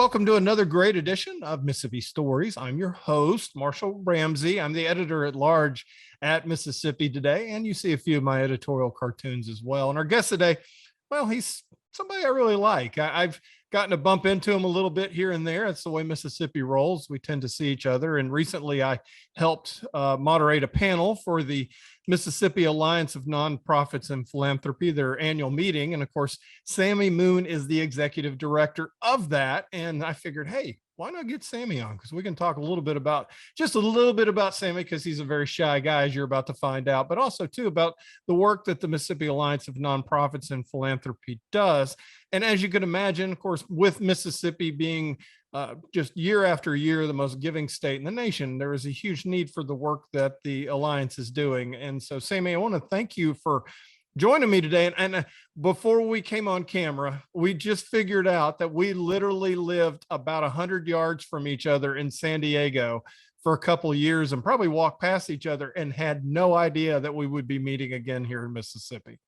welcome to another great edition of Mississippi Stories. I'm your host, Marshall Ramsey. I'm the editor-at-large at Mississippi Today, and you see a few of my editorial cartoons as well. And our guest today, well, he's somebody I really like. I've gotten to bump into him a little bit here and there. It's the way Mississippi rolls. We tend to see each other. And recently I helped moderate a panel for the Mississippi Alliance of Nonprofits and Philanthropy, their annual meeting. And of course, Sammy Moon is the executive director of that. And I figured, hey, why not get Sammy on? Because we can talk just a little bit about Sammy, because he's a very shy guy, as you're about to find out, but also too about the work that the Mississippi Alliance of Nonprofits and Philanthropy does. And as you can imagine, of course, with Mississippi being just year after year the most giving state in the nation, there is a huge need for the work that the Alliance is doing. And so, Sammy, I want to thank you for joining me today. And before we came on camera, we just figured out that we literally lived about 100 yards from each other in San Diego for a couple of years and probably walked past each other and had no idea that we would be meeting again here in Mississippi.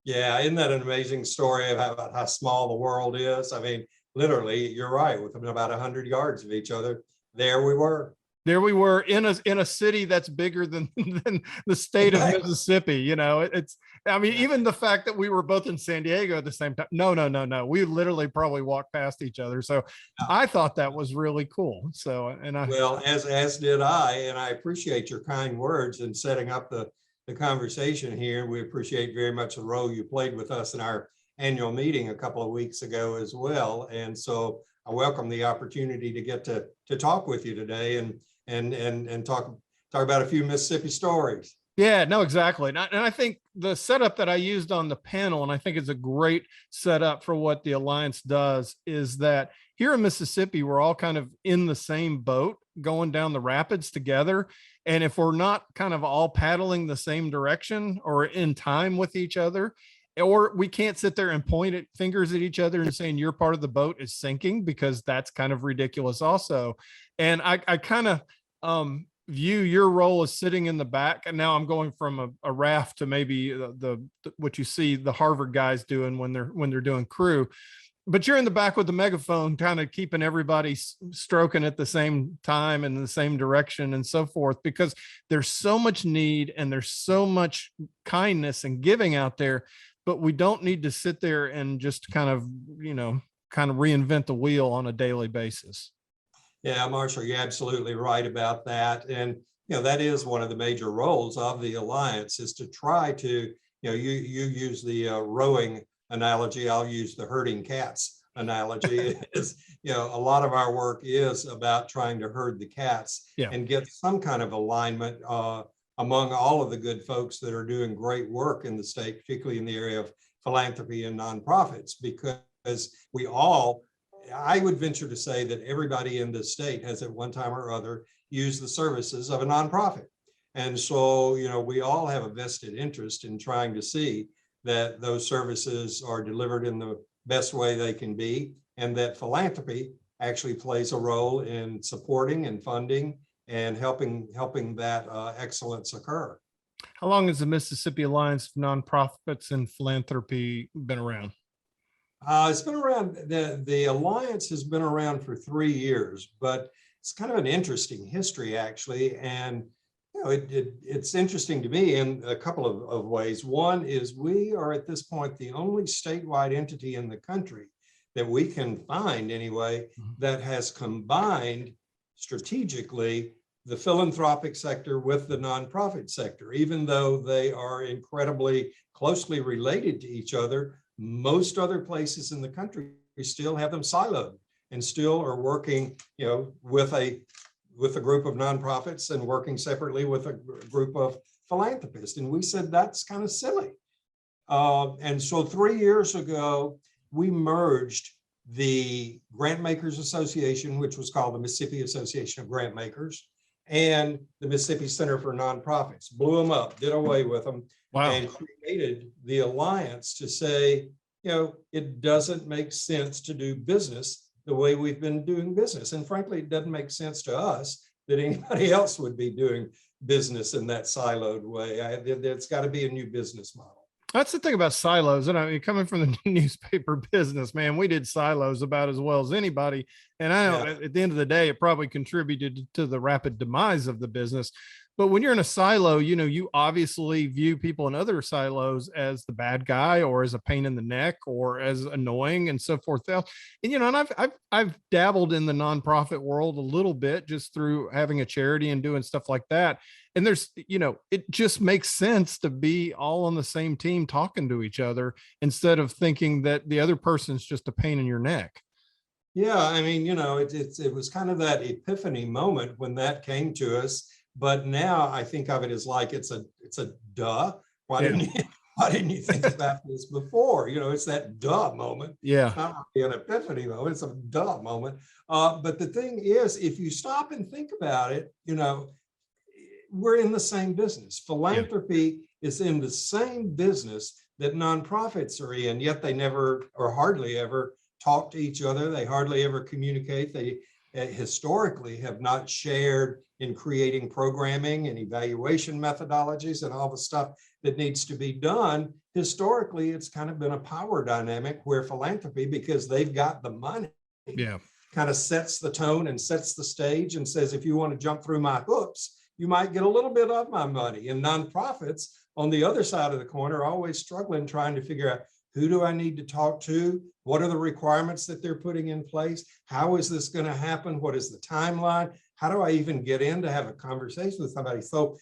Yeah, isn't that an amazing story about how small the world is? I mean, literally, you're right. Within about 100 yards of each other, there we were. There we were in a city that's bigger than the state of Mississippi. You know, even the fact that we were both in San Diego at the same time. No. We literally probably walked past each other. So I thought that was really cool. So, well, as did I, and I appreciate your kind words in setting up the conversation here. We appreciate very much the role you played with us in our annual meeting a couple of weeks ago as well. And so I welcome the opportunity to get to talk with you today and talk about a few Mississippi stories. Yeah, no, exactly. And I think the setup that I used on the panel, and I think it's a great setup for what the Alliance does, is that here in Mississippi, we're all kind of in the same boat going down the rapids together. And if we're not kind of all paddling the same direction or in time with each other, or we can't sit there and point fingers at each other and saying your part of the boat is sinking, because that's kind of ridiculous also. And I kind of view your role as sitting in the back. And now I'm going from a raft to maybe what you see the Harvard guys doing when they're doing crew. But you're in the back with the megaphone, kind of keeping everybody stroking at the same time and in the same direction and so forth, because there's so much need and there's so much kindness and giving out there. But we don't need to sit there and just kind of reinvent the wheel on a daily basis. Yeah, Marshall, you're absolutely right about that. And, that is one of the major roles of the Alliance, is to try to, you use the rowing analogy. I'll use the herding cats analogy. A lot of our work is about trying to herd the cats and get some kind of alignment among all of the good folks that are doing great work in the state, particularly in the area of philanthropy and nonprofits, because I would venture to say that everybody in the state has at one time or other used the services of a nonprofit. And so, we all have a vested interest in trying to see that those services are delivered in the best way they can be, and that philanthropy actually plays a role in supporting and funding and helping that excellence occur. How long has the Mississippi Alliance of Nonprofits and Philanthropy been around? It's been around, the Alliance has been around for 3 years, but it's kind of an interesting history, actually. And it's interesting to me in a couple of ways. One is we are at this point the only statewide entity in the country that we can find anyway that has combined strategically the philanthropic sector with the nonprofit sector. Even though they are incredibly closely related to each other, most other places in the country still have them siloed and still are working, with a group of nonprofits and working separately with a group of philanthropists. And we said, that's kind of silly. And so 3 years ago, we merged the Grantmakers Association, which was called the Mississippi Association of Grantmakers, and the Mississippi Center for Nonprofits, blew them up, did away with them, and created the Alliance to say, it doesn't make sense to do business the way we've been doing business. And frankly, it doesn't make sense to us that anybody else would be doing business in that siloed way. It's got to be a new business model. That's the thing about silos. And I mean, coming from the newspaper business, man, we did silos about as well as anybody. And I know Yeah. at the end of the day, it probably contributed to the rapid demise of the business. But when you're in a silo, you obviously view people in other silos as the bad guy or as a pain in the neck or as annoying and so forth. And and I've dabbled in the nonprofit world a little bit just through having a charity and doing stuff like that. And it just makes sense to be all on the same team talking to each other instead of thinking that the other person's just a pain in your neck. Yeah, I mean, it was kind of that epiphany moment when that came to us. But now I think of it as like it's a duh. Why Yeah. didn't you why didn't you think about this before? It's that duh moment. Yeah. It's not really an epiphany moment, it's a duh moment. But the thing is, if you stop and think about it, we're in the same business. Philanthropy is in the same business that nonprofits are in, yet they never or hardly ever talk to each other. They hardly ever communicate. They historically have not shared in creating programming and evaluation methodologies and all the stuff that needs to be done. Historically, it's kind of been a power dynamic where philanthropy, because they've got the money, kind of sets the tone and sets the stage and says, if you want to jump through my hoops, you might get a little bit of my money. And nonprofits on the other side of the coin are always struggling, trying to figure out, who do I need to talk to? What are the requirements that they're putting in place? How is this going to happen? What is the timeline? How do I even get in to have a conversation with somebody? So,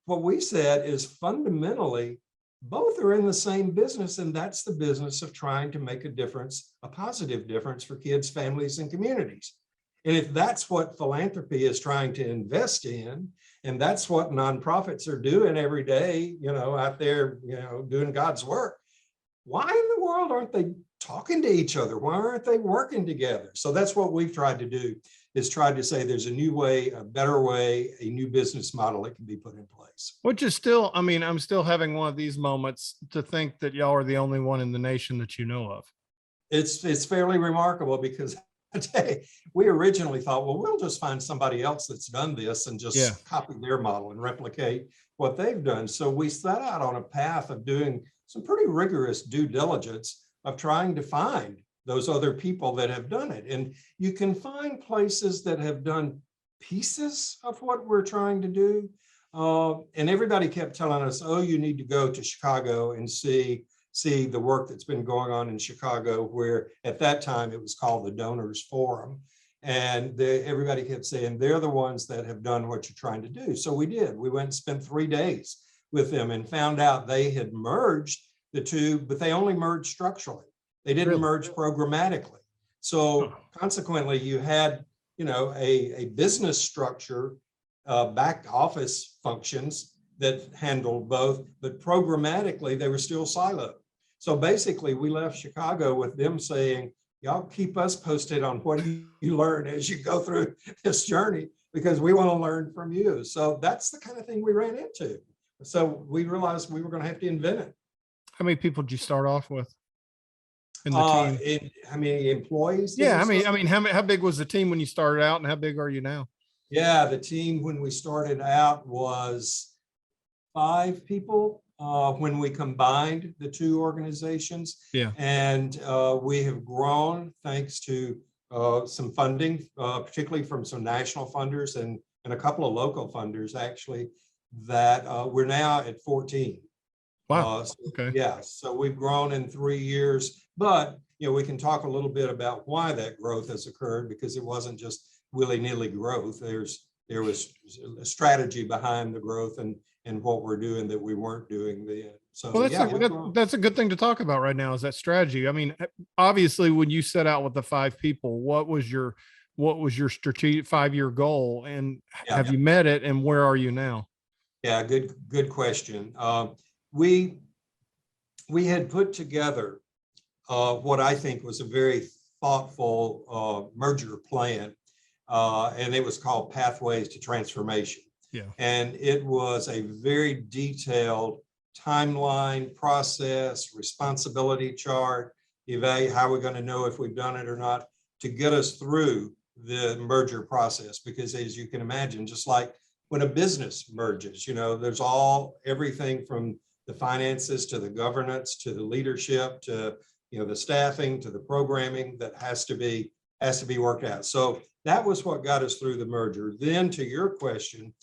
what we said is fundamentally, both are in the same business, and that's the business of trying to make a difference, a positive difference for kids, families, and communities. And if that's what philanthropy is trying to invest in, and that's what nonprofits are doing every day, out there, doing God's work, why in the world aren't they talking to each other? Why aren't they working together? So that's what we've tried to do, is try to say there's a new way, a better way, a new business model that can be put in place. Which is still, I mean, I'm still having one of these moments to think that y'all are the only one in the nation that you know of. It's fairly remarkable, because we originally thought, well, we'll just find somebody else that's done this and just copy their model and replicate what they've done. So we set out on a path of doing some pretty rigorous due diligence of trying to find those other people that have done it. And you can find places that have done pieces of what we're trying to do. And everybody kept telling us, oh, you need to go to Chicago and see the work that's been going on in Chicago, where at that time it was called the Donors Forum. And everybody kept saying, they're the ones that have done what you're trying to do. So we did. We went and spent 3 days with them and found out they had merged the two, but they only merged structurally. They didn't merge programmatically. So consequently, you had, a business structure, back office functions that handled both, but programmatically they were still siloed. So basically, we left Chicago with them saying, y'all keep us posted on what you learn as you go through this journey, because we want to learn from you. So that's the kind of thing we ran into. So we realized we were going to have to invent it. How many people did you start off with in the team? How many employees? Yeah, I mean, how big was the team when you started out, and how big are you now? Yeah, the team when we started out was 5 people. When we combined the two organizations, and we have grown thanks to some funding, particularly from some national funders and a couple of local funders, actually, that we're now at 14. Wow. Okay. Yeah, so we've grown in 3 years, but we can talk a little bit about why that growth has occurred, because it wasn't just willy-nilly growth. There was a strategy behind the growth and what we're doing that we weren't doing then. So that's a good thing to talk about right now, is that strategy. I mean, obviously, when you set out with the 5 people, what was your strategic 5-year goal, and have you met it, and where are you now? Yeah, good question. We had put together what I think was a very thoughtful merger plan, and it was called Pathways to Transformation. Yeah. And it was a very detailed timeline, process, responsibility chart, evaluate how we're going to know if we've done it or not, to get us through the merger process. Because as you can imagine, just like when a business merges, there's everything from the finances to the governance, to the leadership, to the staffing, to the programming that has to be worked out. So that was what got us through the merger. Then to your question,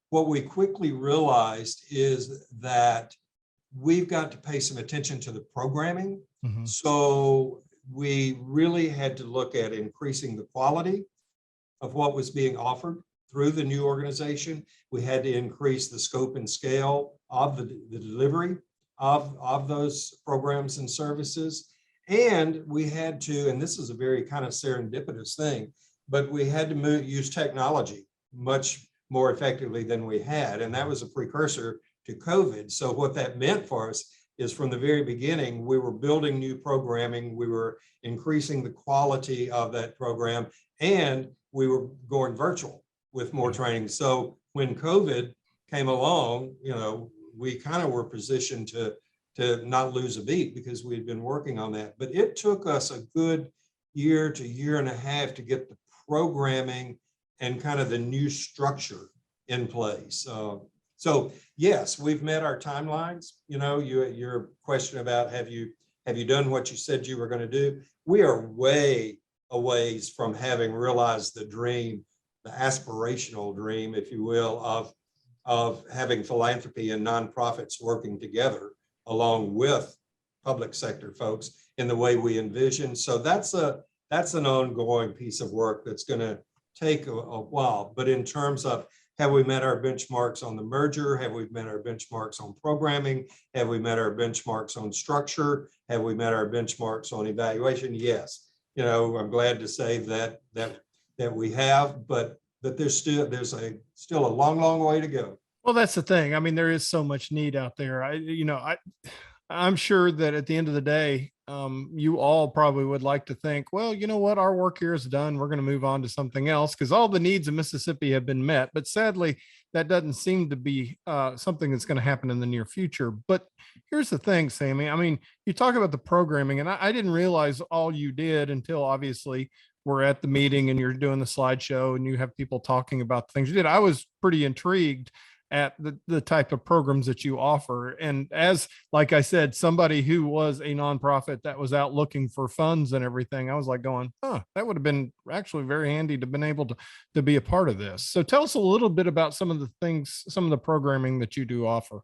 what we quickly realized is that we've got to pay some attention to the programming. Mm-hmm. So we really had to look at increasing the quality of what was being offered through the new organization. We had to increase the scope and scale of the delivery of those programs and services. And we had to, and this is a very kind of serendipitous thing, but we had to use technology much more effectively than we had. And that was a precursor to COVID. So what that meant for us is from the very beginning, we were building new programming, we were increasing the quality of that program, and we were going virtual with more training. So when COVID came along, we kind of were positioned to not lose a beat because we had been working on that. But it took us a good year to year and a half to get the programming and kind of the new structure in place. So yes, we've met our timelines. Your question about have you done what you said you were going to do? We are way a ways from having realized the dream, the aspirational dream, if you will, of having philanthropy and nonprofits working together along with public sector folks in the way we envision. So that's an ongoing piece of work that's going to take a while. But in terms of have we met our benchmarks on the merger? Have we met our benchmarks on programming? Have we met our benchmarks on structure? Have we met our benchmarks on evaluation? Yes. I'm glad to say that we have, but there's still a long way to go. Well, that's the thing. I mean, there is so much need out there. I'm sure that at the end of the day, you all probably would like to think, well, you know what, our work here is done. We're going to move on to something else because all the needs of Mississippi have been met. But sadly, that doesn't seem to be something that's going to happen in the near future. But here's the thing, Sammy. I mean, you talk about the programming, and I didn't realize all you did until obviously we're at the meeting and you're doing the slideshow and you have people talking about the things you did. I was pretty intrigued at the type of programs that you offer. And as, like I said, somebody who was a nonprofit that was out looking for funds and everything, I was like going, that would have been actually very handy to have been able to be a part of this. So tell us a little bit about some of the things, some of the programming that you do offer.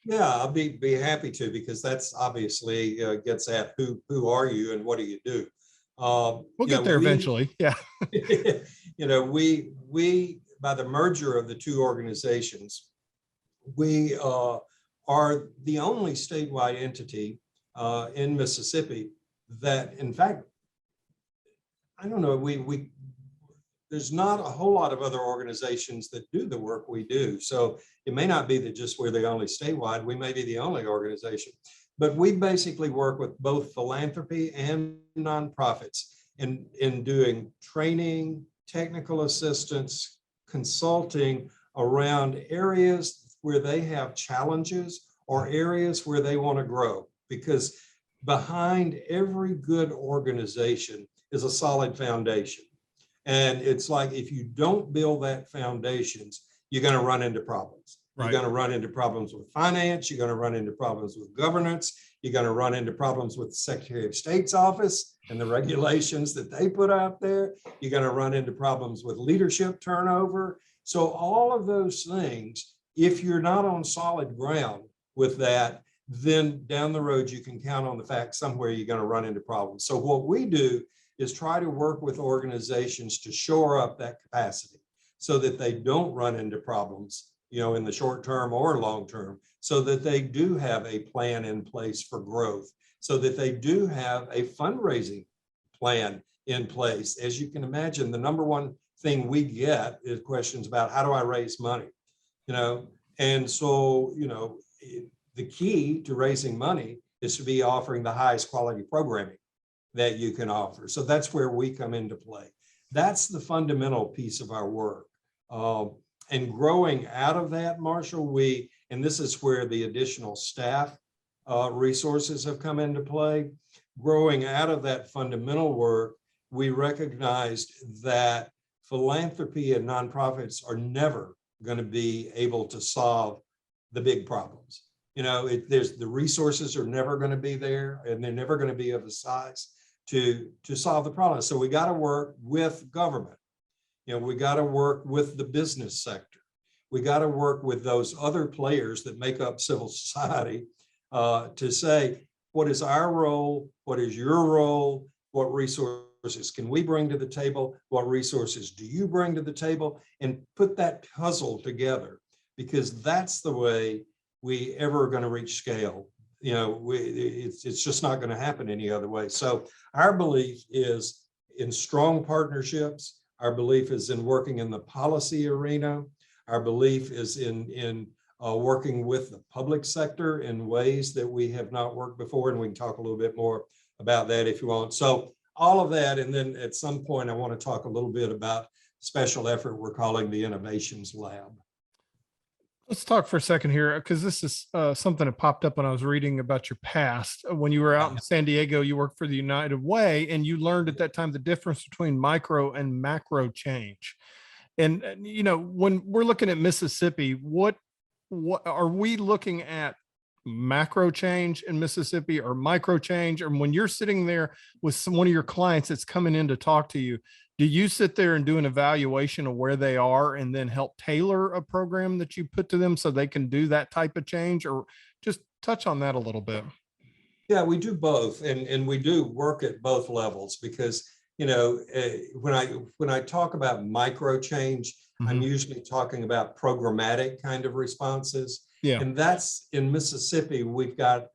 Yeah, I'll be happy to, because that's obviously gets at who are you and what do you do? We'll get there eventually. Yeah. we by the merger of the two organizations, we are the only statewide entity in Mississippi that, in fact, I don't know, there's not a whole lot of other organizations that do the work we do. So it may not be that just we're the only statewide, we may be the only organization, but we basically work with both philanthropy and nonprofits in doing training, technical assistance, consulting around areas where they have challenges or areas where they want to grow. Because behind every good organization is a solid foundation. And it's like, if you don't build that foundations, you're going to run into problems. You're going to run into problems with finance. You're going to run into problems with governance. You're going to run into problems with the Secretary of State's office and the regulations that they put out there. You're going to run into problems with leadership turnover. So all of those things, if you're not on solid ground with that, then down the road, you can count on the fact somewhere you're going to run into problems. So what we do is try to work with organizations to shore up that capacity so that they don't run into problems, in the short term or long term, so that they do have a plan in place for growth, so that they do have a fundraising plan in place. As you can imagine, the number one thing we get is questions about how do I raise money, and so, the key to raising money is to be offering the highest quality programming that you can offer. So that's where we come into play. That's the fundamental piece of our work. And growing out of that, Marshall, and this is where the additional staff resources have come into play. Growing out of that fundamental work, we recognized that philanthropy and nonprofits are never going to be able to solve the big problems. there's the resources are never going to be there, and they're never going to be of the size to solve the problem. So we got to work with government. We got to work with the business sector. We got to work with those other players that make up civil society to say, what is our role? What is your role? What resources can we bring to the table? What resources do you bring to the table? And put that puzzle together, because that's the way we ever are going to reach scale. It's just not going to happen any other way. So our belief is in strong partnerships. Our belief is in working in the policy arena. Our belief is in working with the public sector in ways that we have not worked before. And we can talk a little bit more about that if you want. So all of that. And then at some point, I want to talk a little bit about special effort we're calling the Innovations Lab. Let's talk for a second here, because this is something that popped up when I was reading about your past. When you were out in San Diego, you worked for the United Way, and you learned at that time the difference between micro and macro change. And, when we're looking at Mississippi, what are we looking at? Macro change in Mississippi or micro change? Or when you're sitting there with one of your clients that's coming in to talk to you, do you sit there and do an evaluation of where they are and then help tailor a program that you put to them so they can do that type of change? Or just touch on that a little bit. Yeah, we do both. And we do work at both levels, because, when I talk about micro change, I'm usually talking about programmatic kind of responses. Yeah. And that's in Mississippi, we've got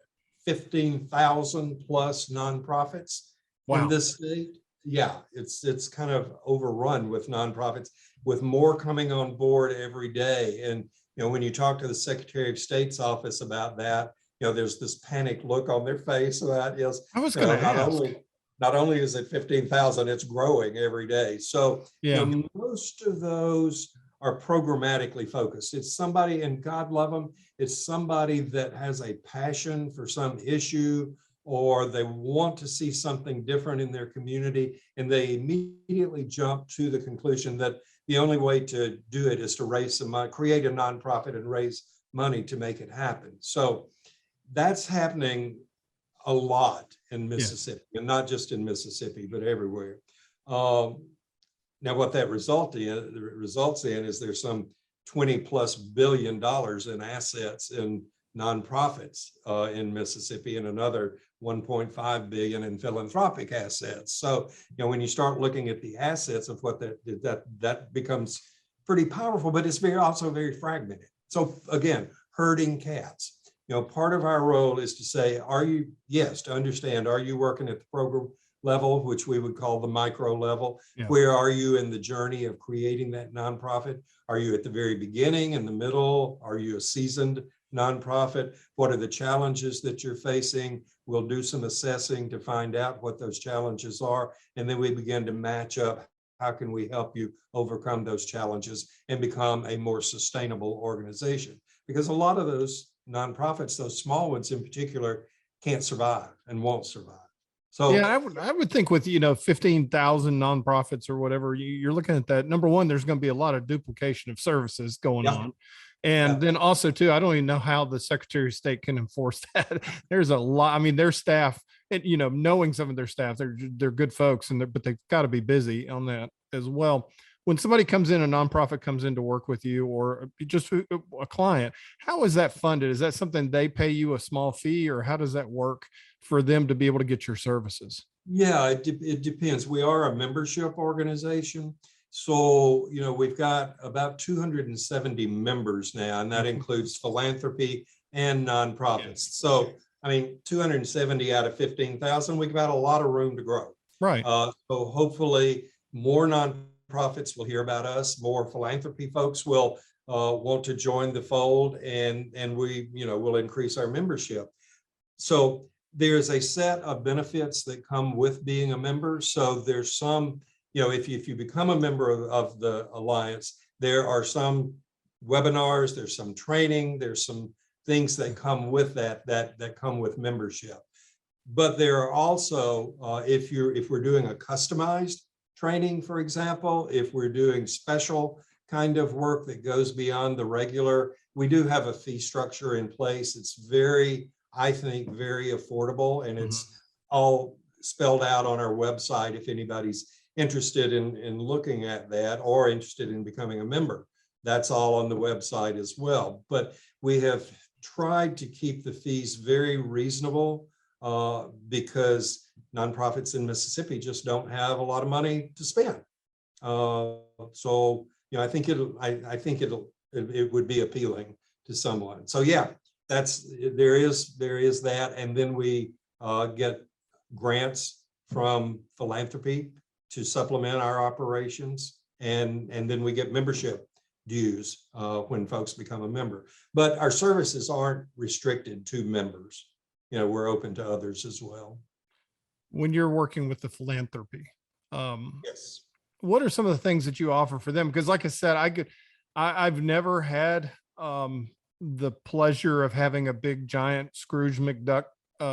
15,000 plus nonprofits in this state. Yeah, it's kind of overrun with nonprofits, with more coming on board every day. And, when you talk to the Secretary of State's office about that, there's this panicked look on their face about, yes, I was going to ask. Not only is it 15,000, it's growing every day. So most of those are programmatically focused. It's somebody, and God love them, it's somebody that has a passion for some issue, or they want to see something different in their community, and they immediately jump to the conclusion that the only way to do it is to raise some money, create a nonprofit and raise money to make it happen. So that's happening a lot in Mississippi, and not just in Mississippi, but everywhere. Now, what that results in is there's some $20+ billion in assets in nonprofits in Mississippi, and another 1.5 billion in philanthropic assets. So, when you start looking at the assets of what that becomes pretty powerful, but it's also very fragmented. So again, herding cats. Part of our role is to say, to understand, are you working at the program level, which we would call the micro level? Yeah. Where are you in the journey of creating that nonprofit? Are you at the very beginning, in the middle? Are you a seasoned nonprofit? What are the challenges that you're facing? We'll do some assessing to find out what those challenges are. And then we begin to match up, how can we help you overcome those challenges and become a more sustainable organization? Because a lot of those nonprofits, those small ones in particular, can't survive and won't survive. So yeah, I would think with 15,000 nonprofits or whatever, you're looking at that. Number one, there's going to be a lot of duplication of services going on. And then also too, I don't even know how the Secretary of State can enforce that. There's a lot. I mean, their staff, knowing some of their staff, they're good folks, but they've got to be busy on that as well. When somebody comes in, a nonprofit comes in to work with you, or just a client, how is that funded? Is that something they pay you a small fee, or how does that work for them to be able to get your services? Yeah, it depends. We are a membership organization. So, we've got about 270 members now, and that includes philanthropy and nonprofits. So, 270 out of 15,000, we've got a lot of room to grow. Right. So hopefully more nonprofits will hear about us, more philanthropy folks will want to join the fold, and we, will increase our membership. So there's a set of benefits that come with being a member. So there's some, if you become a member of the Alliance, there are some webinars, there's some training, there's some things that come with that come with membership. But there are also, if we're doing a customized training, for example, if we're doing special kind of work that goes beyond the regular we do have a fee structure in place. It's very, I think, very affordable, and it's all spelled out on our website if anybody's interested in looking at that or interested in becoming a member. That's all on the website as well. But we have tried to keep the fees very reasonable because nonprofits in Mississippi just don't have a lot of money to spend. So, I think it would be appealing to someone. So yeah, there is that. And then we get grants from Philanthropy to supplement our operations. And then we get membership dues when folks become a member. But our services aren't restricted to members. We're open to others as well. When you're working with the Philanthropy, yes, what are some of the things that you offer for them? Because like I said, I've never had the pleasure of having a big giant Scrooge McDuck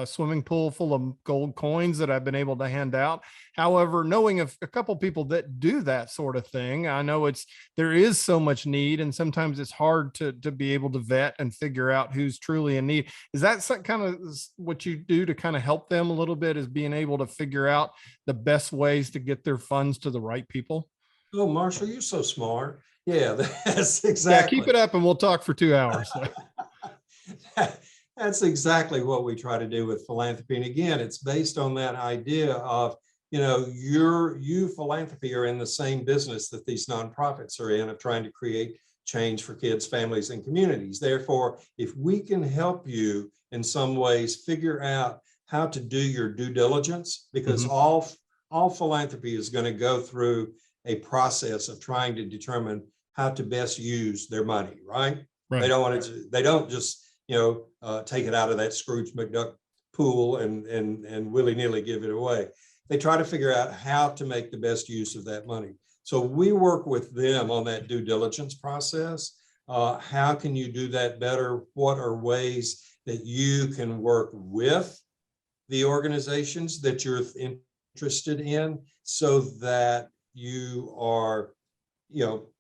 swimming pool full of gold coins that I've been able to hand out. However, knowing of a couple people that do that sort of thing, I know there is so much need, and sometimes it's hard to be able to vet and figure out who's truly in need. Is that kind of what you do to kind of help them a little bit, is being able to figure out the best ways to get their funds to the right people? Oh, Marshall, you're so smart. Yeah, that's exactly. Yeah, keep it up and we'll talk for 2 hours. That's exactly what we try to do with Philanthropy. And again, it's based on that idea of, you Philanthropy are in the same business that these nonprofits are in, of trying to create change for kids, families, and communities. Therefore, if we can help you in some ways figure out how to do your due diligence, because all Philanthropy is going to go through a process of trying to determine how to best use their money, right? They don't just take it out of that Scrooge McDuck pool and willy-nilly give it away. They try to figure out how to make the best use of that money. So we work with them on that due diligence process. How can you do that better? What are ways that you can work with the organizations that you're interested in, so that you are,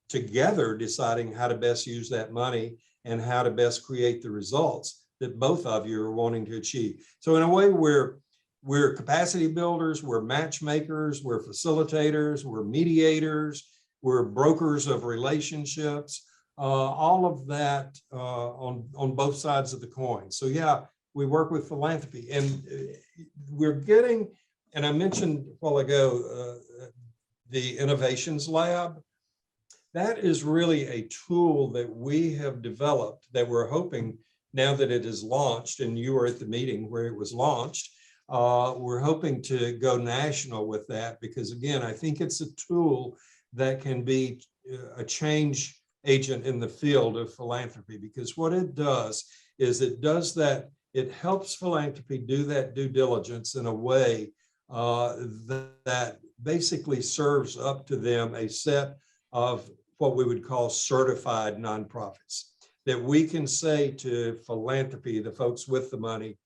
together deciding how to best use that money and how to best create the results that both of you are wanting to achieve. So in a way, we're capacity builders, we're matchmakers, we're facilitators, we're mediators, we're brokers of relationships, all of that on both sides of the coin. So yeah, we work with Philanthropy, and we're getting, and I mentioned a while ago, the Innovations Lab. That is really a tool that we have developed that we're hoping, now that it is launched, and you were at the meeting where it was launched, we're hoping to go national with that, because again, I think it's a tool that can be a change agent in the field of philanthropy, because what it does is it helps Philanthropy do that due diligence in a way that basically serves up to them a set of what we would call certified nonprofits, that we can say to Philanthropy, the folks with the money,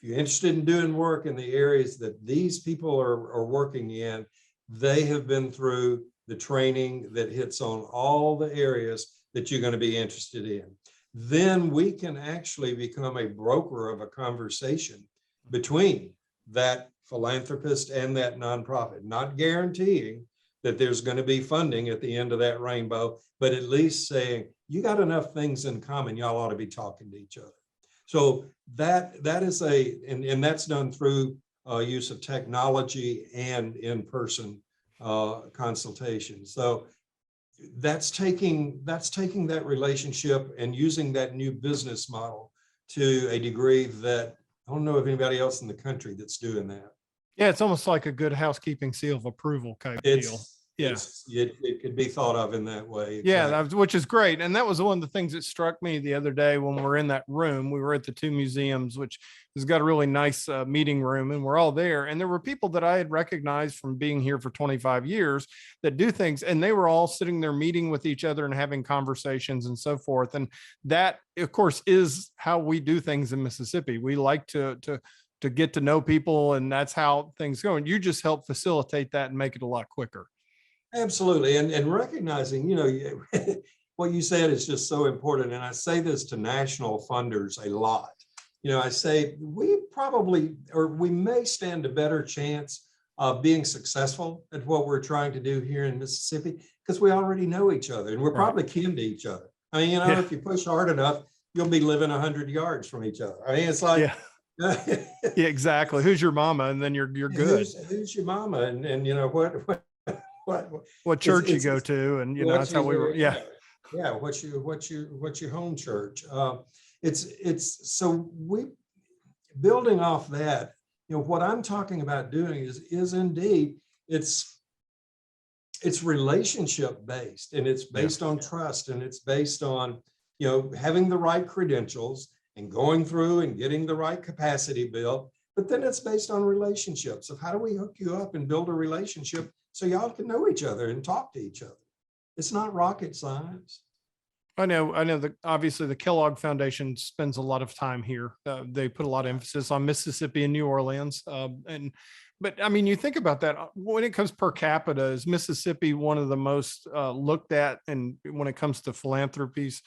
if you're interested in doing work in the areas that these people are working in, they have been through the training that hits on all the areas that you're going to be interested in. Then we can actually become a broker of a conversation between that philanthropist and that nonprofit, not guaranteeing that there's going to be funding at the end of that rainbow, but at least saying, you got enough things in common, y'all ought to be talking to each other. So that is and that's done through use of technology and in-person consultation. So that's taking that relationship and using that new business model to a degree that I don't know of anybody else in the country that's doing that. Yeah, it's almost like a good housekeeping seal of approval type deal. Yeah, it could be thought of in that way. Exactly. Yeah, which is great. And that was one of the things that struck me the other day when we're in that room. We were at the two museums, which has got a really nice meeting room, and we're all there. And there were people that I had recognized from being here for 25 years that do things, and they were all sitting there meeting with each other and having conversations and so forth. And that, of course, is how we do things in Mississippi. We like to get to know people, and that's how things go. And you just help facilitate that and make it a lot quicker. Absolutely. And recognizing, what you said is just so important. And I say this to national funders a lot. I say we probably, or we may stand a better chance of being successful at what we're trying to do here in Mississippi because we already know each other and we're probably kin to each other. I mean, if you push hard enough, you'll be living 100 yards from each other. I mean, it's like, yeah, exactly. Who's your mama? And then you're good. Who's your mama? And what church you go to, and that's how we were. Yeah. What's your home church? It's so we building off that. What I'm talking about doing is indeed it's relationship based, and it's based on trust, and it's based on having the right credentials and going through and getting the right capacity built. But then it's based on relationships of how do we hook you up and build a relationship so y'all can know each other and talk to each other. It's not rocket science. I know that obviously the Kellogg Foundation spends a lot of time here. They put a lot of emphasis on Mississippi and New Orleans. But I mean, you think about that when it comes per capita, is Mississippi one of the most looked at? And when it comes to philanthropies,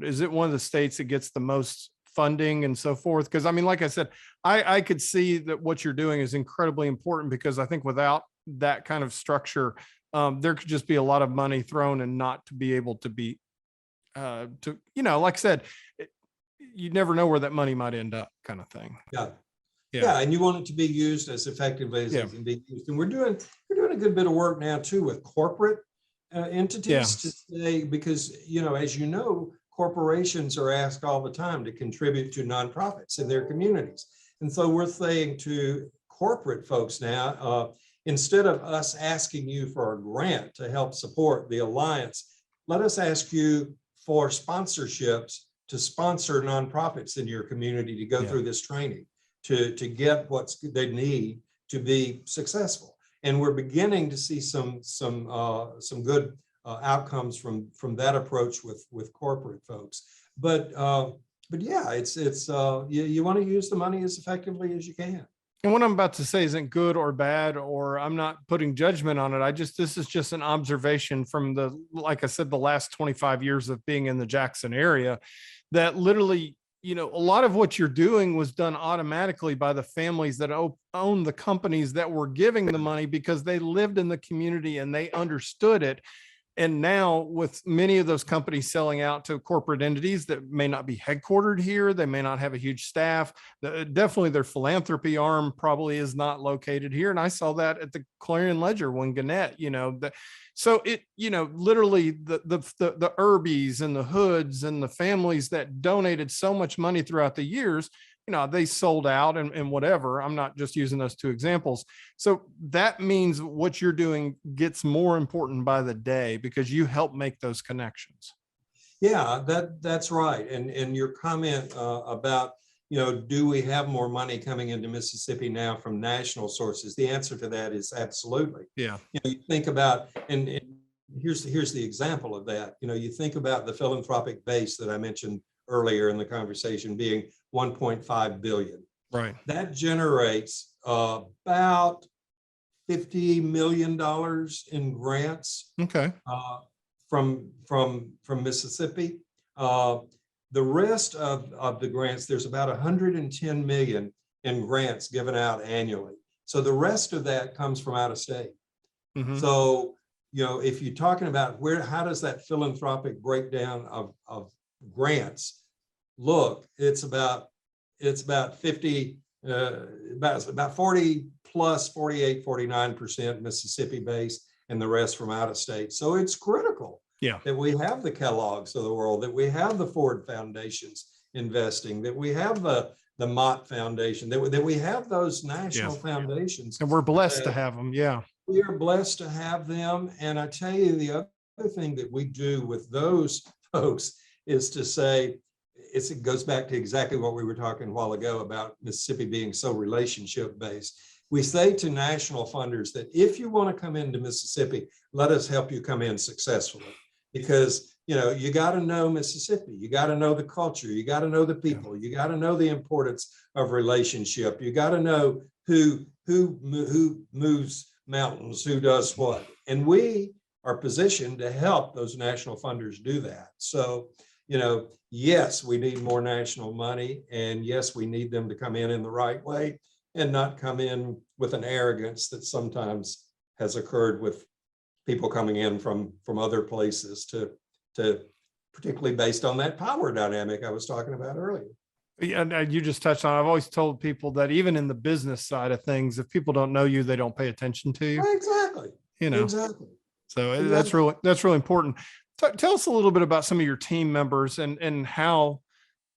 is it one of the states that gets the most funding and so forth? Because I mean, like I said, I could see that what you're doing is incredibly important, because I think without that kind of structure, there could just be a lot of money thrown and not to be able to be like I said, you never know where that money might end up, kind of thing. Yeah, and you want it to be used as effectively as it can be used. And we're doing a good bit of work now too with corporate entities to say, because as you know, corporations are asked all the time to contribute to nonprofits in their communities, and so we're saying to corporate folks now, instead of us asking you for a grant to help support the alliance, let us ask you for sponsorships to sponsor nonprofits in your community to go through this training, to get what they need to be successful. And we're beginning to see some good outcomes from that approach with corporate folks. But yeah, it's you want to use the money as effectively as you can. And what I'm about to say isn't good or bad, or I'm not putting judgment on it. This is just an observation from like I said, the last 25 years of being in the Jackson area, that literally, a lot of what you're doing was done automatically by the families that own the companies that were giving the money, because they lived in the community and they understood it. And now with many of those companies selling out to corporate entities that may not be headquartered here, they may not have a huge staff. Definitely their philanthropy arm probably is not located here. And I saw that at the Clarion Ledger when Gannett, so it, literally the Irbies and the Hoods and the families that donated so much money throughout the years, they sold out and whatever. I'm not just using those two examples. So that means what you're doing gets more important by the day, because you help make those connections. Yeah, that's right. And your comment about, do we have more money coming into Mississippi now from national sources? The answer to that is absolutely. Yeah. You think about, and here's the example of that. You think about the philanthropic base that I mentioned earlier in the conversation being 1.5 billion. Right. That generates about $50 million in grants. Okay. From Mississippi. The rest of the grants, there's about 110 million in grants given out annually. So the rest of that comes from out of state. Mm-hmm. So, if you're talking about how does that philanthropic breakdown of grants look, it's about 50, about 40 plus 48, 49% Mississippi based, and the rest from out of state. So it's critical that we have the Kellogg's of the world, that we have the Ford Foundations investing, that we have the Mott Foundation, that we have those national foundations. And we're blessed to have them. Yeah. We are blessed to have them. And I tell you, the other thing that we do with those folks is to say, it goes back to exactly what we were talking a while ago about Mississippi being so relationship based. We say to national funders that if you want to come into Mississippi, let us help you come in successfully, because you got to know Mississippi, you got to know the culture, you got to know the people, you got to know the importance of relationship, you got to know who moves mountains, who does what, and we are positioned to help those national funders do that. So, yes, we need more national money, and yes, we need them to come in the right way and not come in with an arrogance that sometimes has occurred with people coming in from other places to particularly based on that power dynamic I was talking about earlier. Yeah, and you just touched on, I've always told people that even in the business side of things, if people don't know you, they don't pay attention to you. Exactly. Exactly. So Exactly. that's really important. Tell us a little bit about some of your team members and how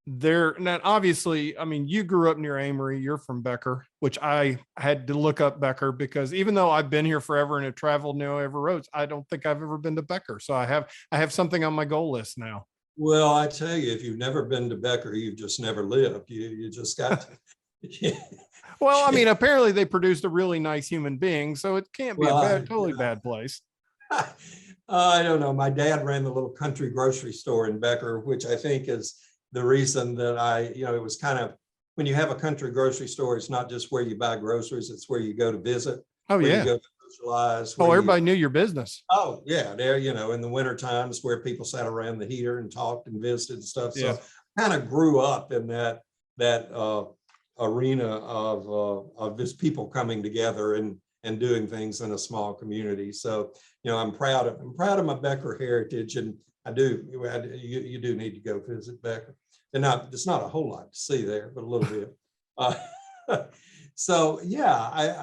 they're now. Obviously, I mean, you grew up near Amory. You're from Becker, which I had to look up Becker because even though I've been here forever and have traveled near every roads, I don't think I've ever been to Becker. So I have something on my goal list now. Well, I tell you, if you've never been to Becker, you've just never lived. You just got to. Well, I mean, apparently they produced a really nice human being, so it can't be totally bad place. I don't know. My dad ran the little country grocery store in Becker, which I think is the reason that it was kind of, when you have a country grocery store, it's not just where you buy groceries, it's where you go to visit. Oh, where yeah. You go to socialize. Oh, everybody knew your business. Oh, yeah. There, in the winter times where people sat around the heater and talked and visited and stuff. So kind of grew up in that arena of just people coming together and doing things in a small community. So, I'm proud of my Becker heritage, and you do need to go visit Becker. And it's not a whole lot to see there, but a little bit. So yeah,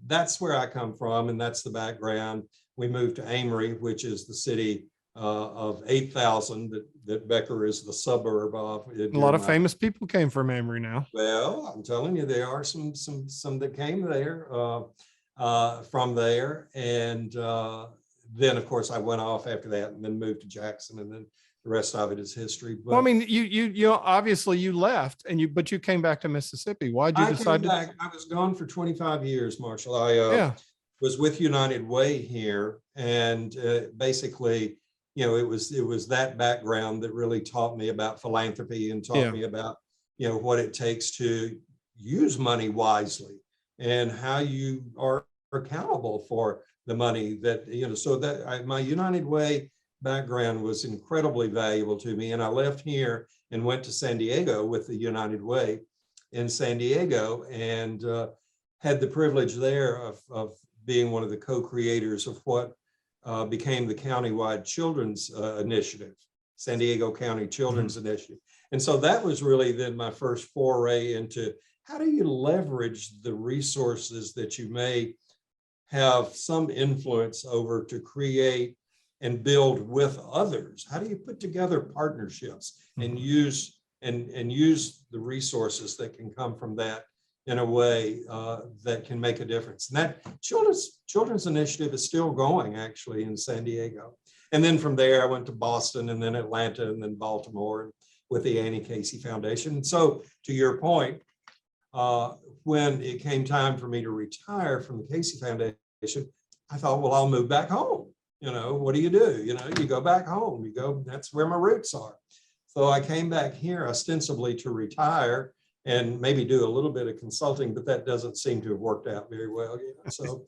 that's where I come from, and that's the background. We moved to Amory, which is the city of 8,000 that Becker is the suburb of. A lot of famous people came from Amory now. Well, I'm telling you, there are some that came there from there, and then of course I went off after that, and then moved to Jackson, and then the rest of it is history. But, well, I mean, you obviously you left, but you came back to Mississippi. Why'd you decide to? I was gone for 25 years, Marshall. I was with United Way here, and basically, it was that background that really taught me about philanthropy and taught me about what it takes to use money wisely and how you are accountable for the money that So that my United Way background was incredibly valuable to me, and I left here and went to San Diego with the United Way in San Diego, and had the privilege there of being one of the co-creators of what became the countywide children's initiative, San Diego County Children's Initiative. And so that was really then my first foray into how do you leverage the resources that you may have some influence over to create and build with others. How do you put together partnerships and use the resources that can come from that in a way that can make a difference? And that children's initiative is still going actually in San Diego. And then from there, I went to Boston, and then Atlanta, and then Baltimore with the Annie Casey Foundation. And so to your point, when it came time for me to retire from the Casey Foundation, I thought, well, I'll move back home. What do? You go back home, that's where my roots are. So I came back here ostensibly to retire and maybe do a little bit of consulting, but that doesn't seem to have worked out very well. So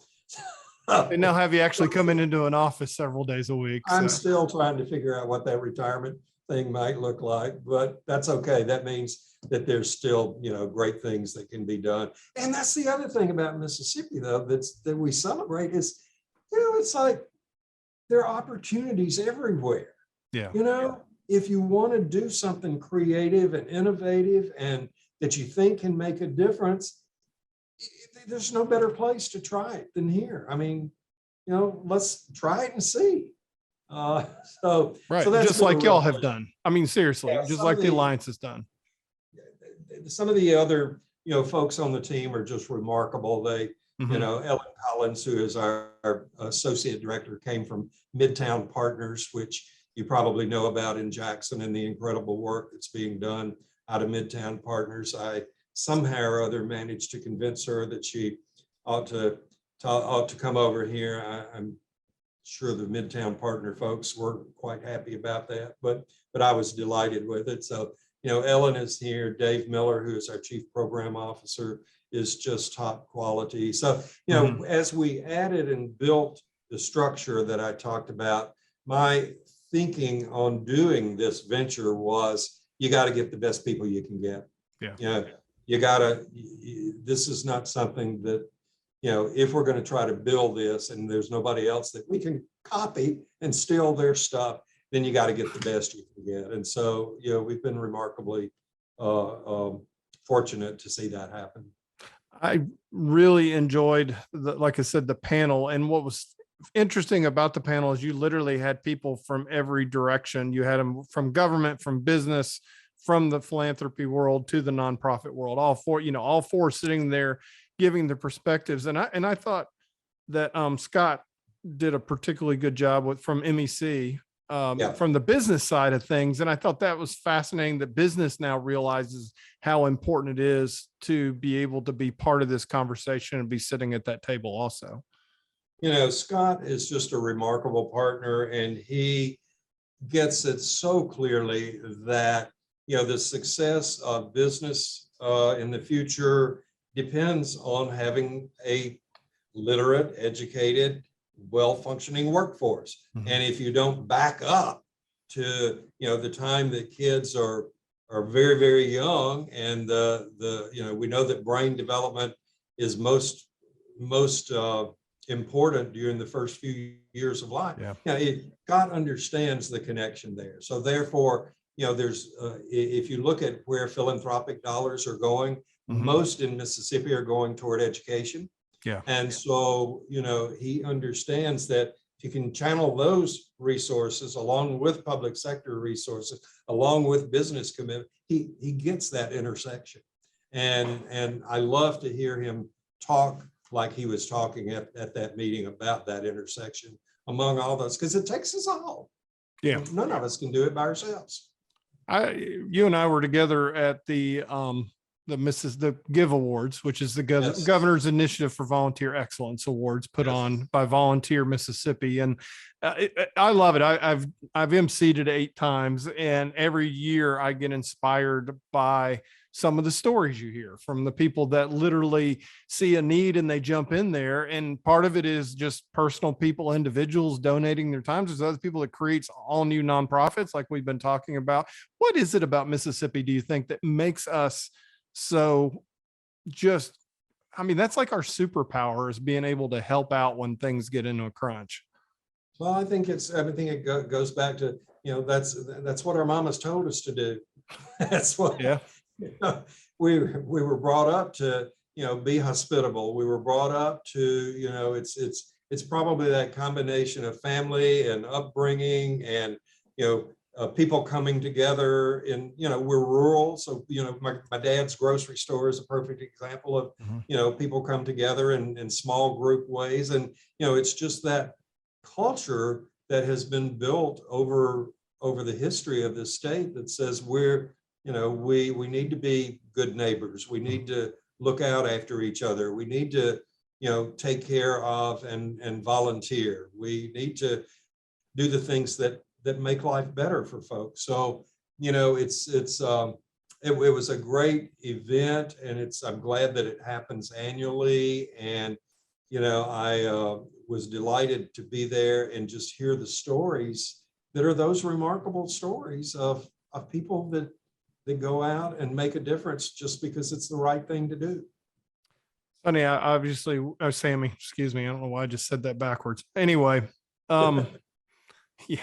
they now have you actually coming into an office several days a week. I'm still trying to figure out what that retirement thing might look like, but that's okay. That means that there's still, great things that can be done. And that's the other thing about Mississippi, though, that we celebrate is, it's like there are opportunities everywhere. Yeah. If you want to do something creative and innovative and that you think can make a difference, there's no better place to try it than here. I mean, let's try it and see. So that's just like y'all have done. I mean, seriously, just like the Alliance has done. Some of the other, folks on the team are just remarkable. They, Ellen Collins, who is our associate director, came from Midtown Partners, which you probably know about in Jackson, and the incredible work that's being done out of Midtown Partners. I somehow or other managed to convince her that she ought to come over here. I'm sure the Midtown Partner folks weren't quite happy about that, but I was delighted with it. So, Ellen is here. Dave Miller, who is our Chief Program Officer, is just top quality. So, as we added and built the structure that I talked about, my thinking on doing this venture was, you got to get the best people you can get. Yeah. You know, you got to, this is not something that, you know, if we're going to try to build this and there's nobody else that we can copy and steal their stuff, then you got to get the best you can get. And so, you know, we've been remarkably fortunate to see that happen. I really enjoyed like I said, the panel. And what was interesting about the panel is you literally had people from every direction. You had them from government, from business, from the philanthropy world to the nonprofit world, all four sitting there giving the perspectives. And I thought that Scott did a particularly good job from MEC, from the business side of things. And I thought that was fascinating that business now realizes how important it is to be able to be part of this conversation and be sitting at that table also. You know, Scott is just a remarkable partner, and he gets it so clearly that, you know, the success of business in the future depends on having a literate, educated, well-functioning workforce. Mm-hmm. And if you don't back up to, you know, the time that kids are very, very young, and you know, we know that brain development is most important during the first few years of life. Yeah. You know, God understands the connection there. So therefore, you know, there's if you look at where philanthropic dollars are going, mm-hmm. most in Mississippi are going toward education. Yeah. And so, you know, he understands that if you can channel those resources along with public sector resources, along with business commitment, he gets that intersection. And I love to hear him talk like he was talking at that meeting about that intersection among all those, because it takes us all. Yeah. None of us can do it by ourselves. You and I were together at the GIVE Awards, which is the Governor's Initiative for Volunteer Excellence Awards put on by Volunteer Mississippi. And I love it. I've emceed it 8 times, and every year I get inspired by some of the stories you hear from the people that literally see a need and they jump in there. And part of it is just personal people, individuals donating their times. There's other people that creates all new nonprofits like we've been talking about. What is it about Mississippi, do you think, that makes us so just, I mean, that's like our superpower, is being able to help out when things get into a crunch? Well, I think it goes back to, you know, that's what our mamas told us to do. That's what, you know, we were brought up to, you know, be hospitable. We were brought up to, you know, it's probably that combination of family and upbringing and, you know, people coming together. In, you know, we're rural, so, you know, my dad's grocery store is a perfect example of, you know, people come together in small group ways. And, you know, it's just that culture that has been built over the history of this state that says we're, you know, we need to be good neighbors. We need to look out after each other. We need to, you know, take care of and volunteer. We need to do the things that make life better for folks. So, you know, it was a great event, and I'm glad that it happens annually. And, you know, I was delighted to be there and just hear the stories that are those remarkable stories of people that go out and make a difference just because it's the right thing to do. Sonny, Sammy, excuse me. I don't know why I just said that backwards. Anyway, yeah.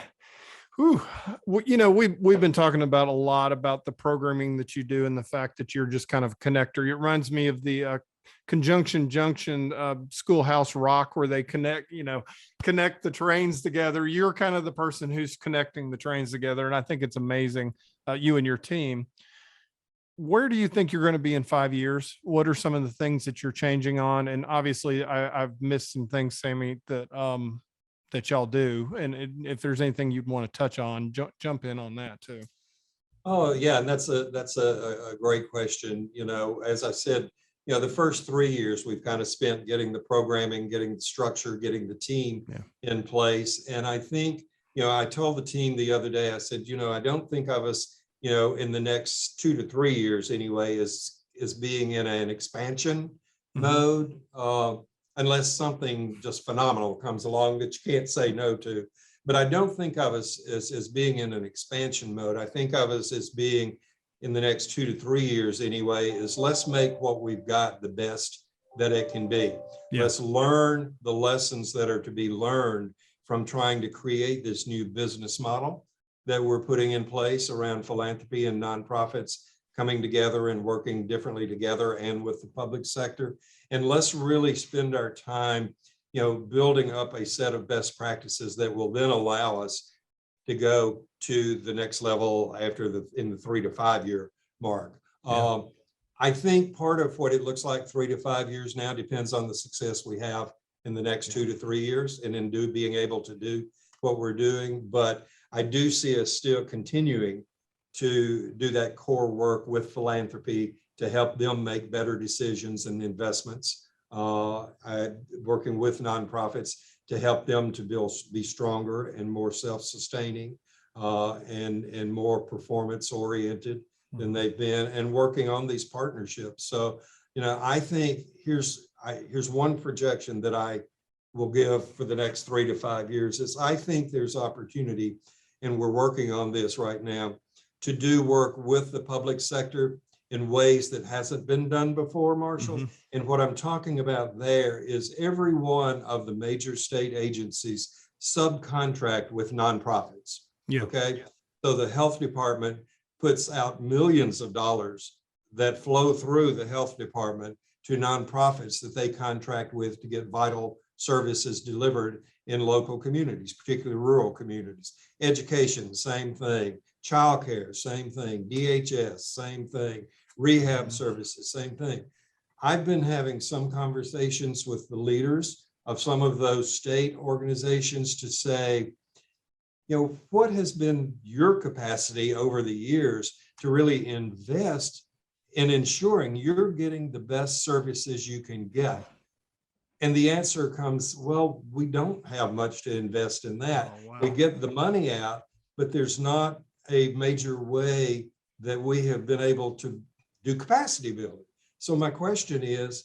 Whew. Well, you know, we've been talking about a lot about the programming that you do and the fact that you're just kind of a connector. It reminds me of the Conjunction Junction Schoolhouse Rock, where they connect the trains together. You're kind of the person who's connecting the trains together. And I think it's amazing, you and your team. Where do you think you're going to be in 5 years? What are some of the things that you're changing on? And obviously I've missed some things, Sammy, that y'all do. And if there's anything you'd want to touch on, jump in on that too. Oh yeah. And that's a great question. You know, as I said, you know, the first 3 years we've kind of spent getting the programming, getting the structure, getting the team in place. And I think, you know, I told the team the other day, I said, you know, I don't think of us, you know, in the next 2 to 3 years anyway, is being in an expansion mode. unless something just phenomenal comes along that you can't say no to. But I don't think of us as being in an expansion mode. I think of us as being in the next 2 to 3 years anyway, is let's make what we've got the best that it can be. Yeah. Let's learn the lessons that are to be learned from trying to create this new business model that we're putting in place around philanthropy and nonprofits coming together and working differently together and with the public sector. And let's really spend our time, building up a set of best practices that will then allow us to go to the next level in the 3 to 5 year mark. Yeah. I think part of what it looks like 3 to 5 years now depends on the success we have in the next 2 to 3 years and in being able to do what we're doing. But I do see us still continuing to do that core work with philanthropy to help them make better decisions and investments, working with nonprofits to help them to be stronger and more self-sustaining and more performance-oriented than they've been, and working on these partnerships. So, I think here's one projection that I will give for the next 3 to 5 years is I think there's opportunity, and we're working on this right now, to do work with the public sector in ways that hasn't been done before, Marshall. And what I'm talking about there is every one of the major state agencies subcontract with nonprofits. Yeah. Okay. So the health department puts out millions of dollars that flow through the health department to nonprofits that they contract with to get vital services delivered in local communities, particularly rural communities. Education, same thing. Childcare, same thing. DHS, same thing. Rehab services, same thing. I've been having some conversations with the leaders of some of those state organizations to say, what has been your capacity over the years to really invest in ensuring you're getting the best services you can get? And the answer comes, well, we don't have much to invest in that. Oh, wow. We get the money out, but there's not a major way that we have been able to do capacity building. So my question is,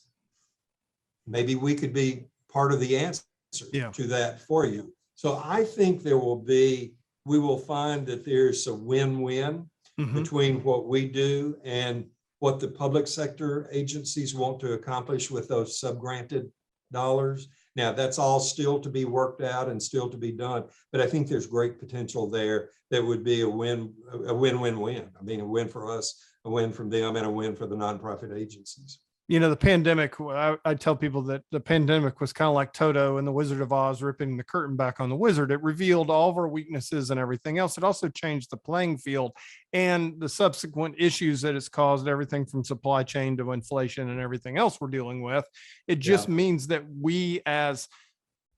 maybe we could be part of the answer to that for you. So I think we will find that there's a win-win between what we do and what the public sector agencies want to accomplish with those subgranted dollars. Now, that's all still to be worked out and still to be done, but I think there's great potential there that would be a win-win-win. I mean, a win for us, a win from them, and a win for the nonprofit agencies. The pandemic, I tell people that the pandemic was kind of like Toto and the Wizard of Oz ripping the curtain back on the wizard. It revealed all of our weaknesses and everything else. It also changed the playing field and the subsequent issues that it's caused, everything from supply chain to inflation and everything else we're dealing with. It just means that we as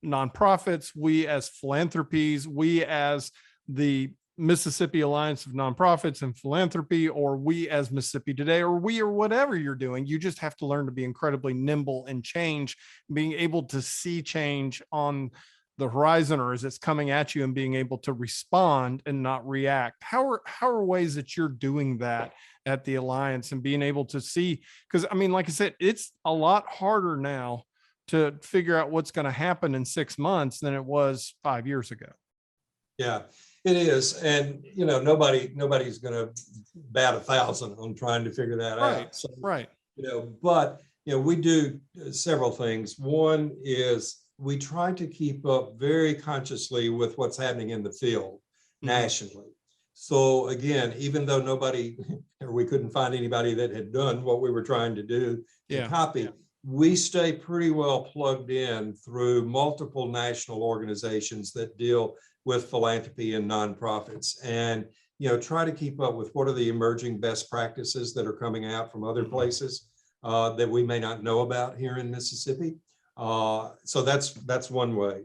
nonprofits, we as philanthropies, we as the Mississippi Alliance of Nonprofits and Philanthropy, or we as Mississippi Today, or whatever you're doing, you just have to learn to be incredibly nimble and change, being able to see change on the horizon or as it's coming at you and being able to respond and not react. How are ways that you're doing that at the Alliance and being able to see? Because I mean, like I said, it's a lot harder now to figure out what's going to happen in 6 months than it was 5 years ago. Yeah. It is, and nobody's going to bat 1,000 on trying to figure that out. So, right. But we do several things. One is we try to keep up very consciously with what's happening in the field nationally. So again, even though we couldn't find anybody that had done what we were trying to do to copy, we stay pretty well plugged in through multiple national organizations that deal with philanthropy and nonprofits, and try to keep up with what are the emerging best practices that are coming out from other places that we may not know about here in Mississippi. So that's one way.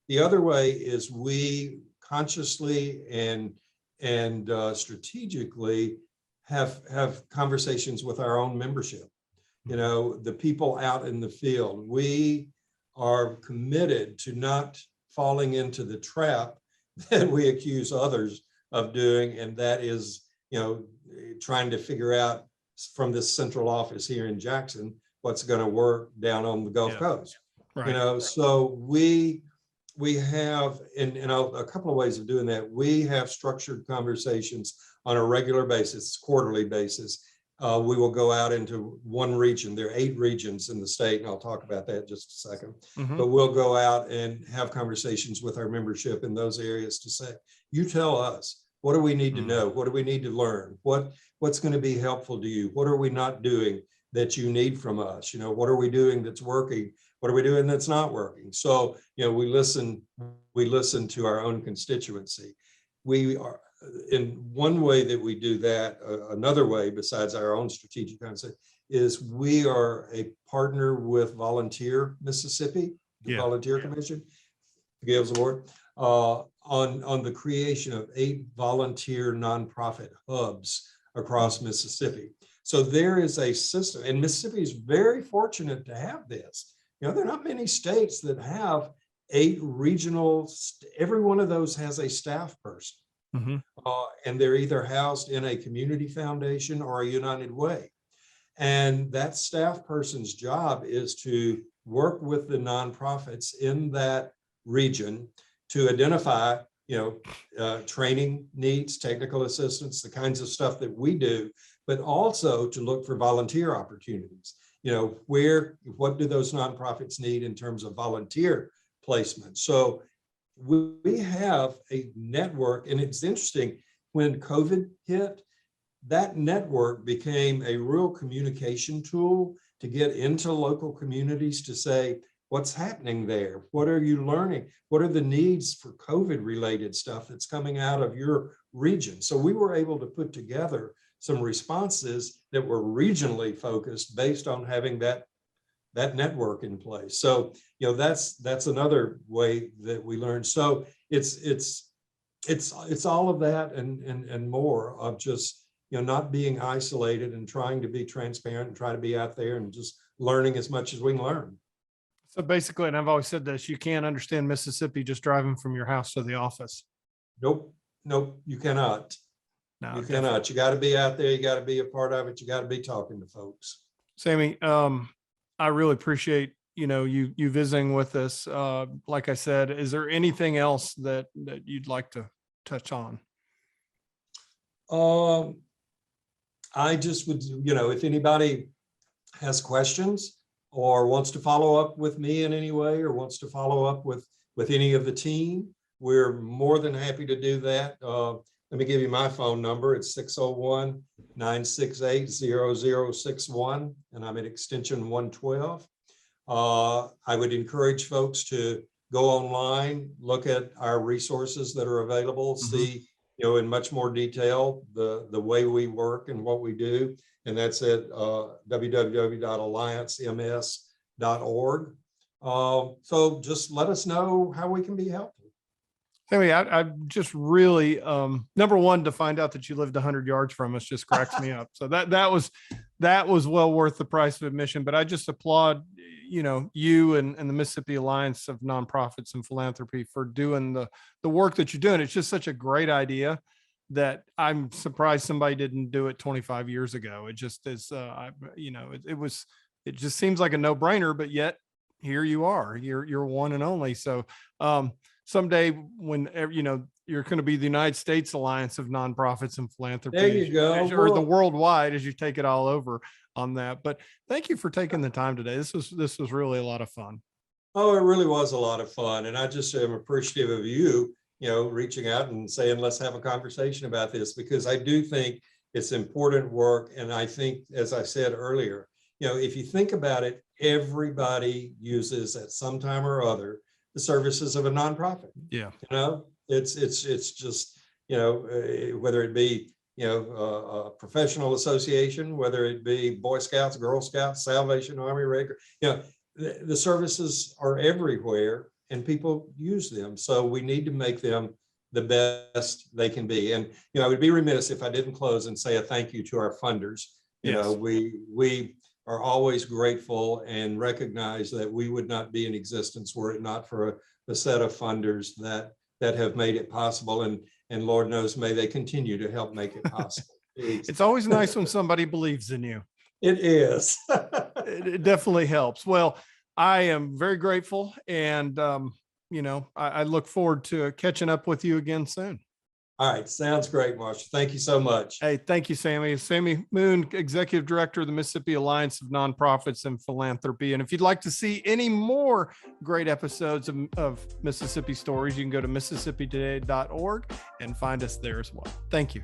The other way is we consciously and strategically have conversations with our own membership. The people out in the field. We are committed to not falling into the trap that we accuse others of doing, and that is, trying to figure out from this central office here in Jackson what's going to work down on the Gulf Coast. Right. So we have, a couple of ways of doing that. We have structured conversations on a regular basis, quarterly basis. We will go out into one region. There are 8 regions in the state, and I'll talk about that in just a second. Mm-hmm. But we'll go out and have conversations with our membership in those areas to say, you tell us, what do we need to know? What do we need to learn? What's going to be helpful to you? What are we not doing that you need from us? What are we doing that's working? What are we doing that's not working? So, we listen to our own constituency. We are, in one way that we do that, another way besides our own strategic concept, is we are a partner with Volunteer Mississippi, the Volunteer Commission, Gail's Award, on the creation of 8 volunteer nonprofit hubs across Mississippi. So there is a system, and Mississippi is very fortunate to have this. There are not many states that have 8 regional, every one of those has a staff person. Mm-hmm. And they're either housed in a community foundation or a United Way. And that staff person's job is to work with the nonprofits in that region to identify, training needs, technical assistance, the kinds of stuff that we do, but also to look for volunteer opportunities. What do those nonprofits need in terms of volunteer placement? So we have a network, and it's interesting, when COVID hit, that network became a real communication tool to get into local communities to say, what's happening there? What are you learning? What are the needs for COVID related stuff that's coming out of your region? So we were able to put together some responses that were regionally focused based on having that network in place. So, that's another way that we learn. So it's all of that and more of just, not being isolated and trying to be transparent and try to be out there and just learning as much as we can learn. So basically, and I've always said this, you can't understand Mississippi just driving from your house to the office. Nope, you cannot. No, you cannot. You got to be out there. You got to be a part of it. You got to be talking to folks. Sammy, I really appreciate, you visiting with us. Like I said, is there anything else that you'd like to touch on? I just would, if anybody has questions or wants to follow up with me in any way, or wants to follow up with any of the team, we're more than happy to do that. Let me give you my phone number. It's 601-968-0061, and I'm at extension 112. I would encourage folks to go online, look at our resources that are available, see, in much more detail, the way we work and what we do. And that's at www.alliancems.org. So just let us know how we can be helpful. Sammy, I just really, number one, to find out that you lived 100 yards from us just cracks me up. So that was well worth the price of admission. But I just applaud, you and the Mississippi Alliance of Nonprofits and Philanthropy for doing the work that you're doing. It's just such a great idea that I'm surprised somebody didn't do it 25 years ago. It just is, it just seems like a no-brainer, but yet here you are, you're one and only. So someday when, you're going to be the United States Alliance of Nonprofits and Philanthropy. There you go. Or the worldwide, as you take it all over on that. But thank you for taking the time today. This was really a lot of fun. Oh, it really was a lot of fun. And I just am appreciative of you, reaching out and saying, let's have a conversation about this, because I do think it's important work. And I think, as I said earlier, if you think about it, everybody uses at some time or other the services of a nonprofit. Yeah. It's just, whether it be, a professional association, whether it be Boy Scouts, Girl Scouts, Salvation Army, Red Cross, the services are everywhere and people use them. So we need to make them the best they can be. And, I would be remiss if I didn't close and say a thank you to our funders. We are always grateful and recognize that we would not be in existence were it not for a set of funders that have made it possible. And Lord knows, may they continue to help make it possible. It's always nice when somebody believes in you. It is. It definitely helps. Well, I am very grateful. And, I look forward to catching up with you again soon. All right. Sounds great, Marshall. Thank you so much. Hey, thank you, Sammy. Sammy Moon, Executive Director of the Mississippi Alliance of Nonprofits and Philanthropy. And if you'd like to see any more great episodes of Mississippi Stories, you can go to MississippiToday.org and find us there as well. Thank you.